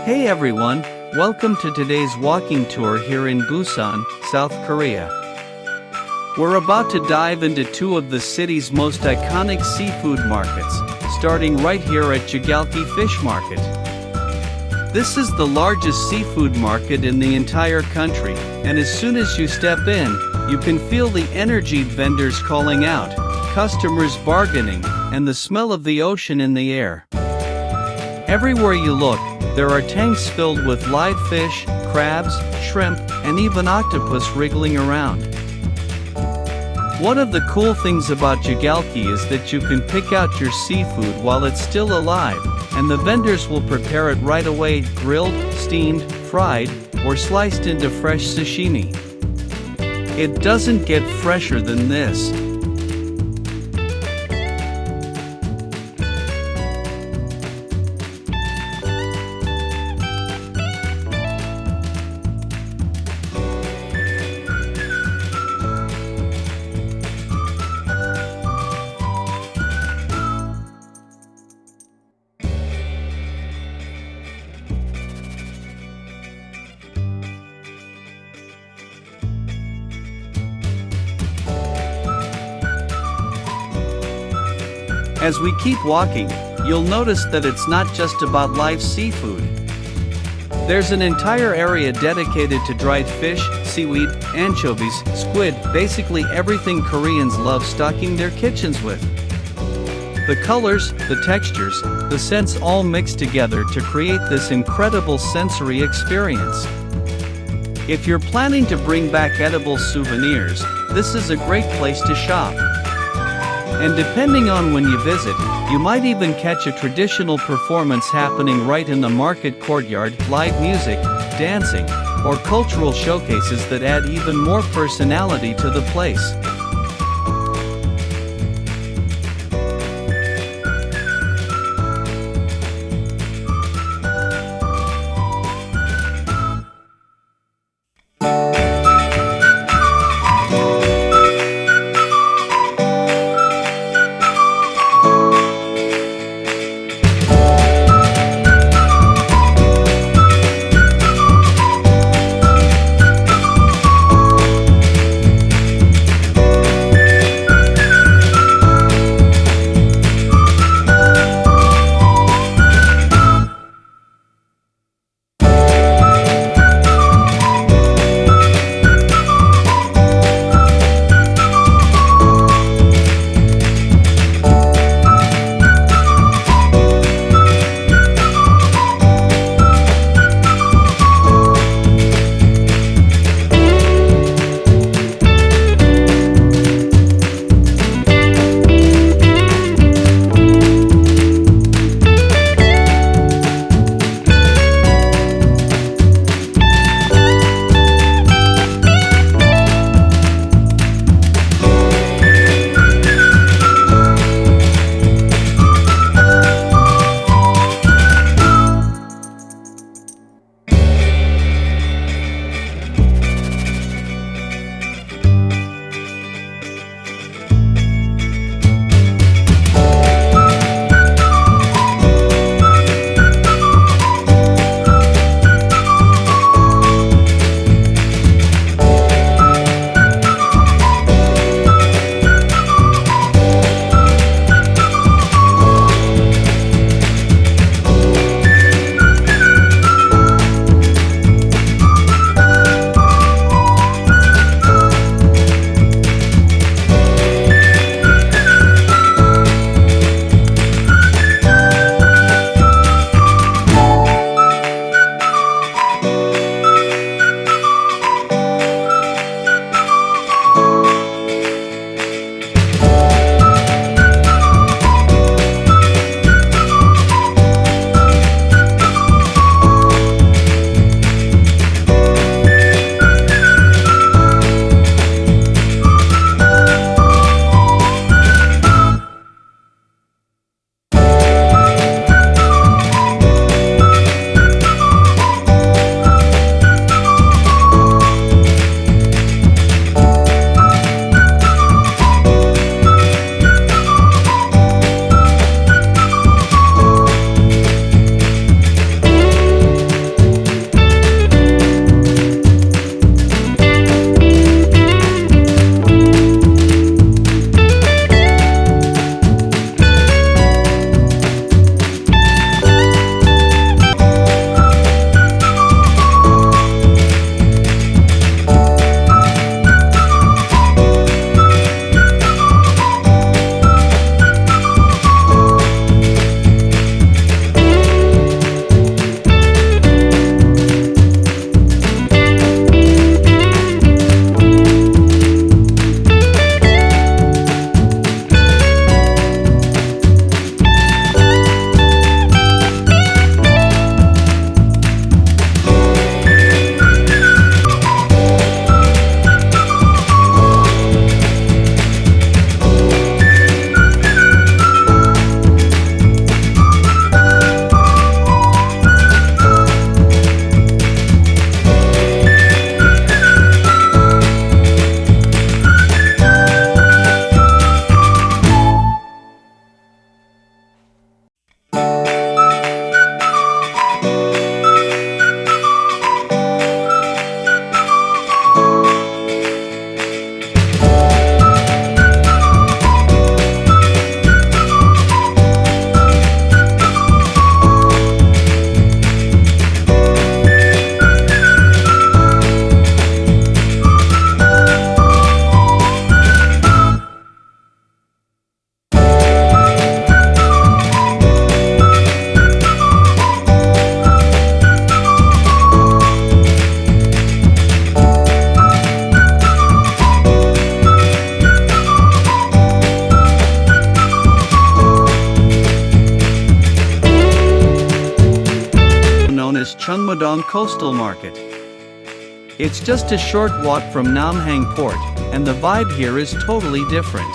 Hey everyone, welcome to today's walking tour here in Busan, South Korea. We're about to dive into two of the city's most iconic seafood markets, starting right here at Jagalchi Fish Market. This is the largest seafood market in the entire country, and as soon as you step in, you can feel the energy, vendors calling out, customers bargaining, and the smell of the ocean in the air. Everywhere you look, there are tanks filled with live fish, crabs, shrimp, and even octopus wriggling around. One of the cool things about Jagalchi is that you can pick out your seafood while it's still alive, and the vendors will prepare it right away, grilled, steamed, fried, or sliced into fresh sashimi. It doesn't get fresher than this. As we keep walking, you'll notice that it's not just about live seafood. There's an entire area dedicated to dried fish, seaweed, anchovies, squid, basically everything Koreans love stocking their kitchens with. The colors, the textures, the scents all mix together to create this incredible sensory experience. If you're planning to bring back edible souvenirs, this is a great place to shop. And depending on when you visit, you might even catch a traditional performance happening right in the market courtyard, live music, dancing, or cultural showcases that add even more personality to the place. known as Chungmu-dong Coastal Market. It's just a short walk from Namhang Port, and the vibe here is totally different.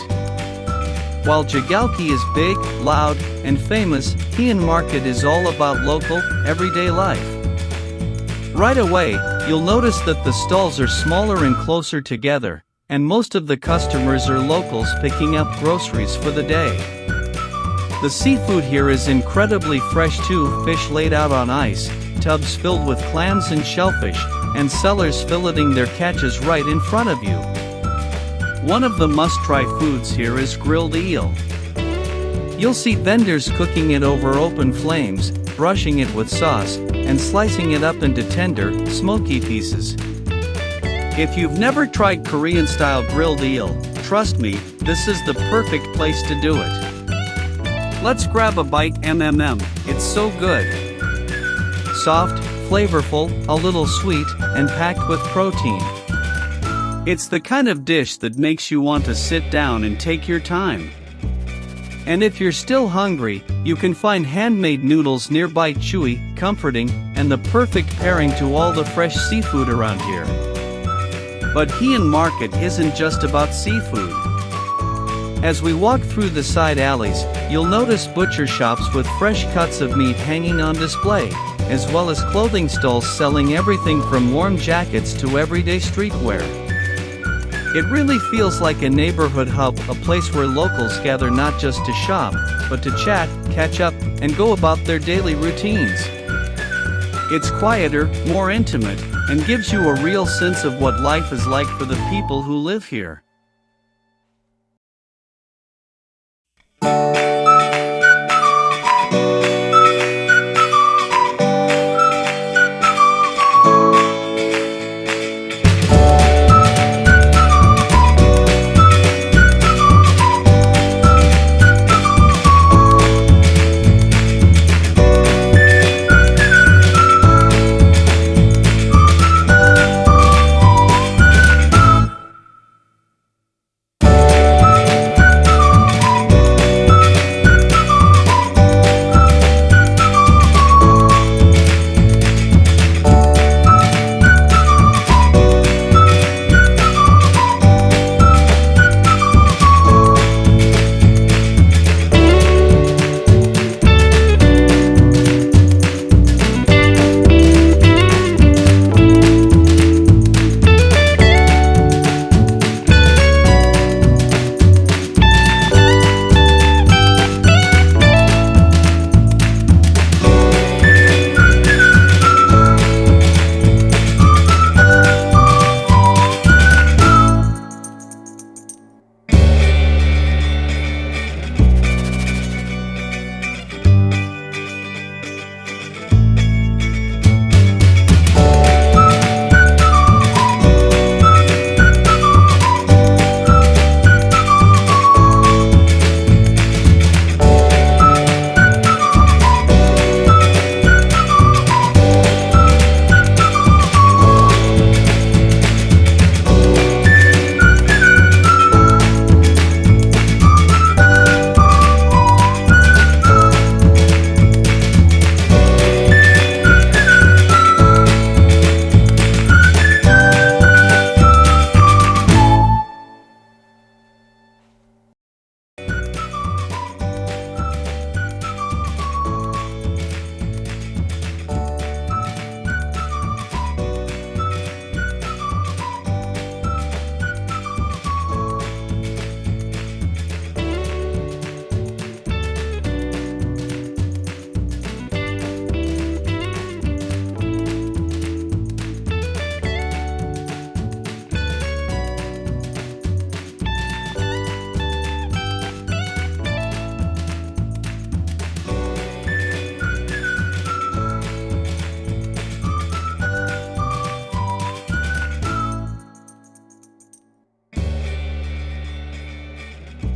While Jagalchi is big, loud, and famous, Haean Market is all about local, everyday life. Right away, you'll notice that the stalls are smaller and closer together, and most of the customers are locals picking up groceries for the day. The seafood here is incredibly fresh too, fish laid out on ice, tubs filled with clams and shellfish, and sellers filleting their catches right in front of you. One of the must-try foods here is grilled eel. You'll see vendors cooking it over open flames, brushing it with sauce, and slicing it up into tender, smoky pieces. If you've never tried Korean-style grilled eel, trust me, this is the perfect place to do it. Let's grab a bite. It's so good. Soft, flavorful, a little sweet, and packed with protein. It's the kind of dish that makes you want to sit down and take your time. And if you're still hungry, you can find handmade noodles nearby, chewy, comforting, and the perfect pairing to all the fresh seafood around here. But Haean Market isn't just about seafood. As we walk through the side alleys, you'll notice butcher shops with fresh cuts of meat hanging on display, as well as clothing stalls selling everything from warm jackets to everyday streetwear. It really feels like a neighborhood hub, a place where locals gather not just to shop, but to chat, catch up, and go about their daily routines. It's quieter, more intimate, and gives you a real sense of what life is like for the people who live here.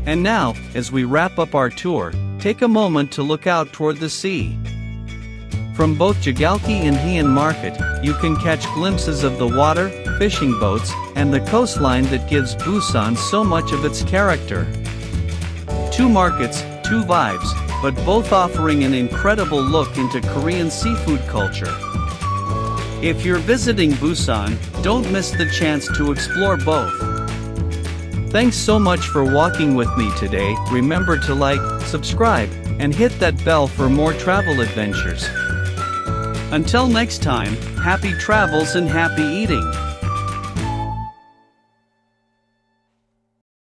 And now, as we wrap up our tour, take a moment to look out toward the sea. From both Jagalchi and Haean Market, you can catch glimpses of the water, fishing boats, and the coastline that gives Busan so much of its character. Two markets, two vibes, but both offering an incredible look into Korean seafood culture. If you're visiting Busan, don't miss the chance to explore both. Thanks so much for walking with me today. Remember to like, subscribe, and hit that bell for more travel adventures. Until next time, happy travels and happy eating!